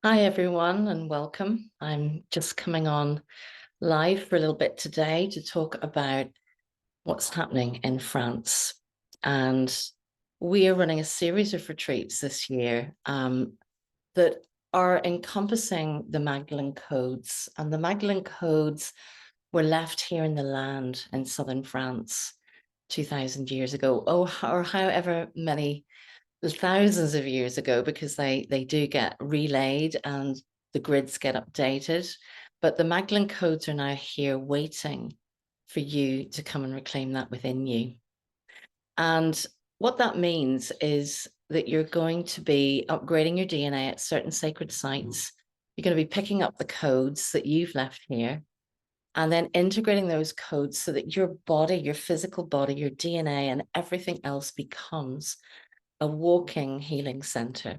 Hi, everyone, and welcome. I'm just coming on live for a little bit today to talk about what's happening in France. And we are running a series of retreats this year that are encompassing the Magdalene codes. And the Magdalene codes were left here in the land in southern France 2,000 years ago, or however many thousands of years ago, because they do get relayed and the grids get updated. But the Magdalene codes are now here waiting for you to come and reclaim that within you. And what that means is that you're going to be upgrading your DNA at certain sacred sites. You're going to be picking up the codes that you've left here and then integrating those codes so that your body, your physical body, your DNA, and everything else becomes a walking healing center.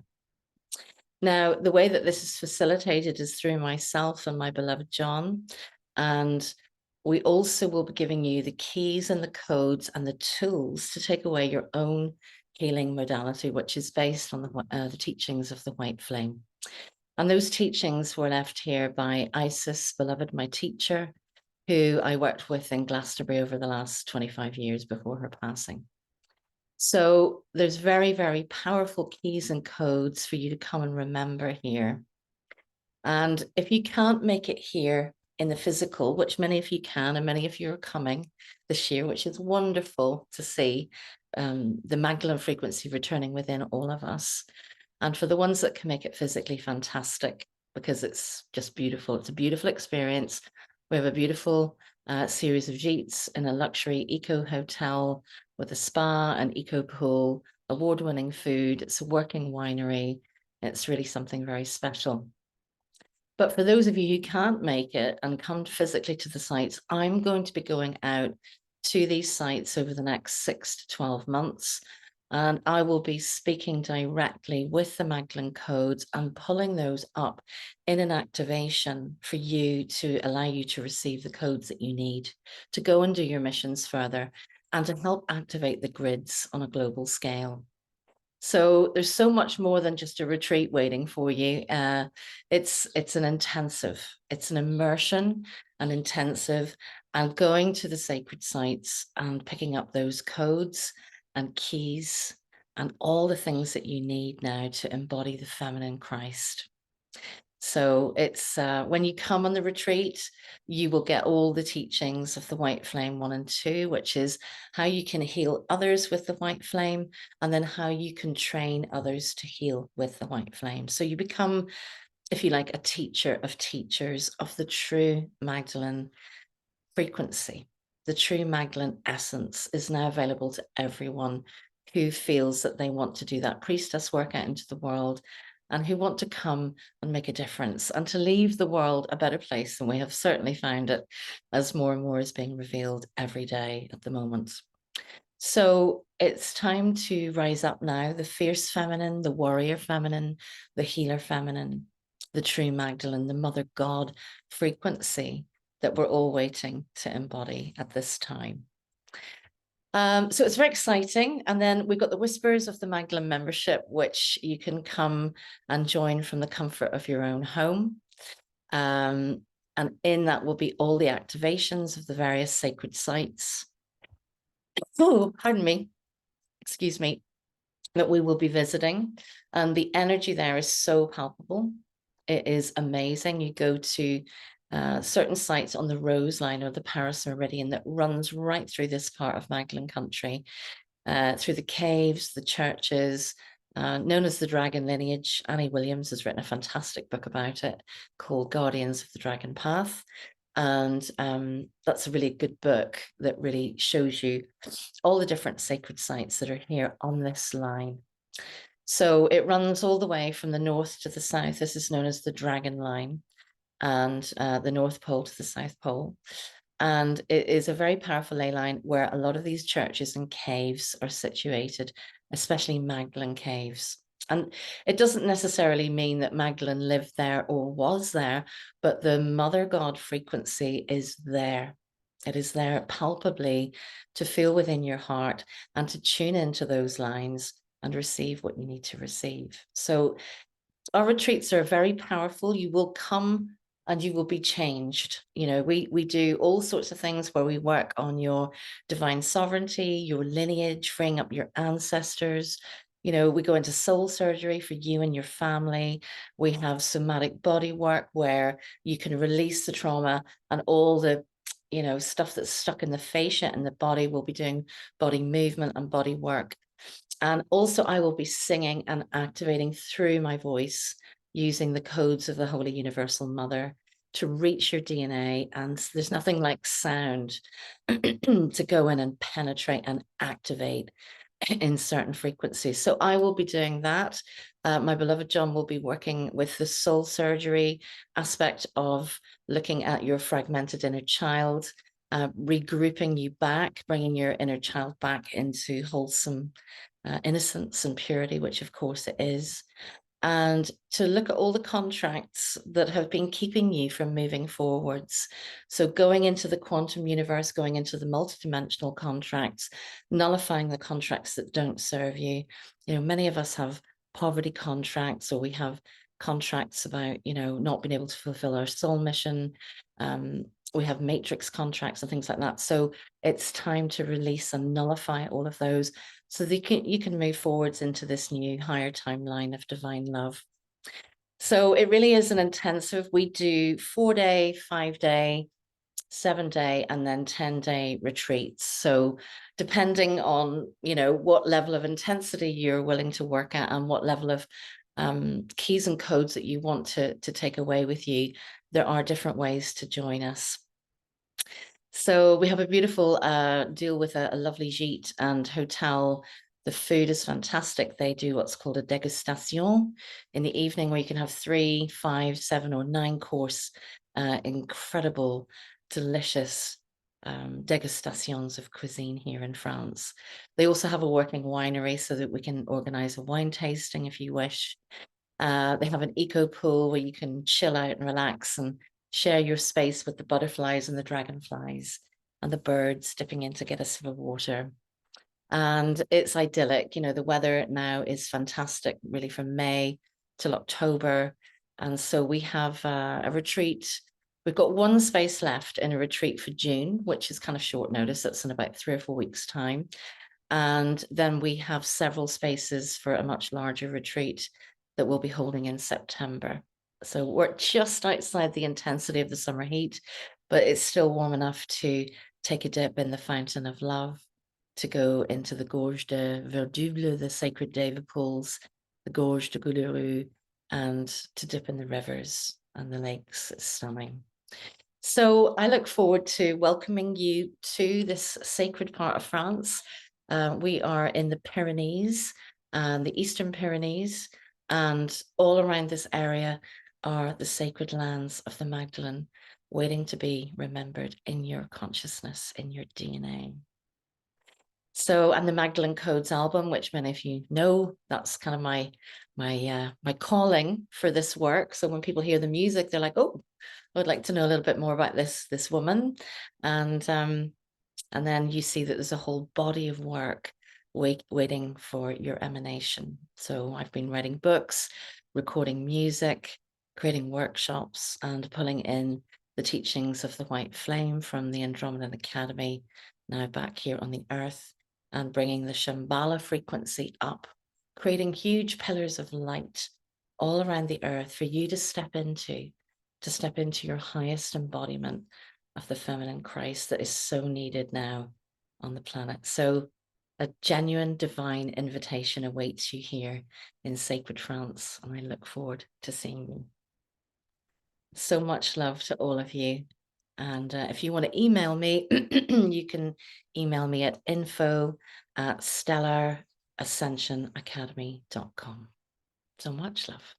Now, the way that this is facilitated is through myself and my beloved John. And we also will be giving you the keys and the codes and the tools to take away your own healing modality, which is based on the teachings of the white flame. And those teachings were left here by Isis, beloved, my teacher, who I worked with in Glastonbury over the last 25 years before her passing. So there's very, very powerful keys and codes for you to come and remember here. And if you can't make it here in the physical, which many of you can, and many of you are coming this year, which is wonderful to see, the Magdalene frequency returning within all of us. And for the ones that can make it physically, fantastic, because it's just beautiful. It's a beautiful experience. We have a beautiful series of gîtes in a luxury eco hotel with a spa, an eco pool, award-winning food. It's a working winery. It's really something very special. But for those of you who can't make it and come physically to the sites, I'm going to be going out to these sites over the next 6 to 12 months. And I will be speaking directly with the Magdalene codes and pulling those up in an activation for you to allow you to receive the codes that you need to go and do your missions further and to help activate the grids on a global scale. So there's so much more than just a retreat waiting for you. It's an intensive, it's an immersion, an intensive, and going to the sacred sites and picking up those codes and keys and all the things that you need now to embody the feminine Christ. So it's when you come on the retreat, you will get all the teachings of the white flame 1 and 2, which is how you can heal others with the white flame, and then how you can train others to heal with the white flame. So you become, if you like, a teacher of teachers of the true Magdalene frequency. The true Magdalene essence is now available to everyone who feels that they want to do that priestess work out into the world and who want to come and make a difference and to leave the world a better place than we have certainly found it, as more and more is being revealed every day at the moment. So it's time to rise up now, the fierce feminine, the warrior feminine, the healer feminine, the true Magdalene, the mother God frequency that we're all waiting to embody at this time. So it's very exciting. And then we've got the Whispers of the Magdalene membership, which you can come and join from the comfort of your own home. And in that will be all the activations of the various sacred sites. Oh, pardon me. Excuse me. That we will be visiting. And the energy there is so palpable. It is amazing. You go to certain sites on the Rose Line or the Paris Meridian that runs right through this part of Magdalene country, through the caves, the churches, known as the Dragon Lineage. Annie Williams has written a fantastic book about it called Guardians of the Dragon Path. And that's a really good book that really shows you all the different sacred sites that are here on this line. So it runs all the way from the north to the south. This is known as the Dragon Line, and the North Pole to the South Pole. And it is a very powerful ley line where a lot of these churches and caves are situated, especially Magdalene caves. And it doesn't necessarily mean that Magdalene lived there or was there, but the Mother God frequency is there. It is there palpably to feel within your heart and to tune into those lines and receive what you need to receive. So Our retreats are very powerful. You will come and you will be changed. You know, we do all sorts of things where we work on your divine sovereignty, your lineage, freeing up your ancestors. You know, we go into soul surgery for you and your family. We have somatic body work where you can release the trauma and all the, you know, stuff that's stuck in the fascia and the body. We'll be doing body movement and body work. And also, I will be singing and activating through my voice using the codes of the Holy Universal Mother to reach your DNA. And there's nothing like sound to go in and penetrate and activate in certain frequencies. So I will be doing that. My beloved John will be working with the soul surgery aspect of looking at your fragmented inner child, regrouping you back, bringing your inner child back into wholesome innocence and purity, which of course it is, and to look at all the contracts that have been keeping you from moving forwards. So going into the quantum universe, going into the multidimensional contracts, nullifying the contracts that don't serve you. You know, many of us have poverty contracts, or we have contracts about, you know, not being able to fulfill our soul mission. We have matrix contracts and things like that. So it's time to release and nullify all of those so that you can move forwards into this new higher timeline of divine love. So it really is an intensive. We do 4-day, 5-day, 7-day, and then 10-day retreats. So depending on, you know, what level of intensity you're willing to work at and what level of keys and codes that you want to take away with you, there are different ways to join us. So we have a beautiful deal with a lovely gîte and hotel. The food is fantastic. They do what's called a dégustation in the evening, where you can have 3, 5, 7, or 9 course, incredible, delicious degustations of cuisine here in France. They also have a working winery so that we can organize a wine tasting if you wish. They have an eco pool where you can chill out and relax and share your space with the butterflies and the dragonflies and the birds dipping in to get a sip of water. And it's idyllic. You know, the weather now is fantastic, really, from May till October. And so we have a retreat. We've got one space left in a retreat for June, which is kind of short notice. That's in about 3 or 4 weeks' time. And then we have several spaces for a much larger retreat that we'll be holding in September. So we're just outside the intensity of the summer heat, but it's still warm enough to take a dip in the fountain of love, to go into the Gorge de Verdouble, the sacred David pools, the Gorge de Goulerou, and to dip in the rivers and the lakes. It's stunning. So I look forward to welcoming you to this sacred part of France. We are in the Pyrenees and the Eastern Pyrenees, and all around this area are the sacred lands of the Magdalene, waiting to be remembered in your consciousness, in your DNA. So, and the Magdalene Codes album, which many of you know, that's kind of my calling for this work. So when people hear the music, they're like, oh, I'd like to know a little bit more about this woman. And then you see that there's a whole body of work waiting for your emanation. So I've been writing books, recording music, creating workshops, and pulling in the teachings of the White Flame from the Andromedan Academy, now back here on the earth, and bringing the Shambhala frequency up, creating huge pillars of light all around the earth for you to step into your highest embodiment of the feminine Christ that is so needed now on the planet. So a genuine divine invitation awaits you here in sacred France, and I look forward to seeing you. So much love to all of you. And if you want to email me, you can email me at info@stellarascensionacademy.com. So much love.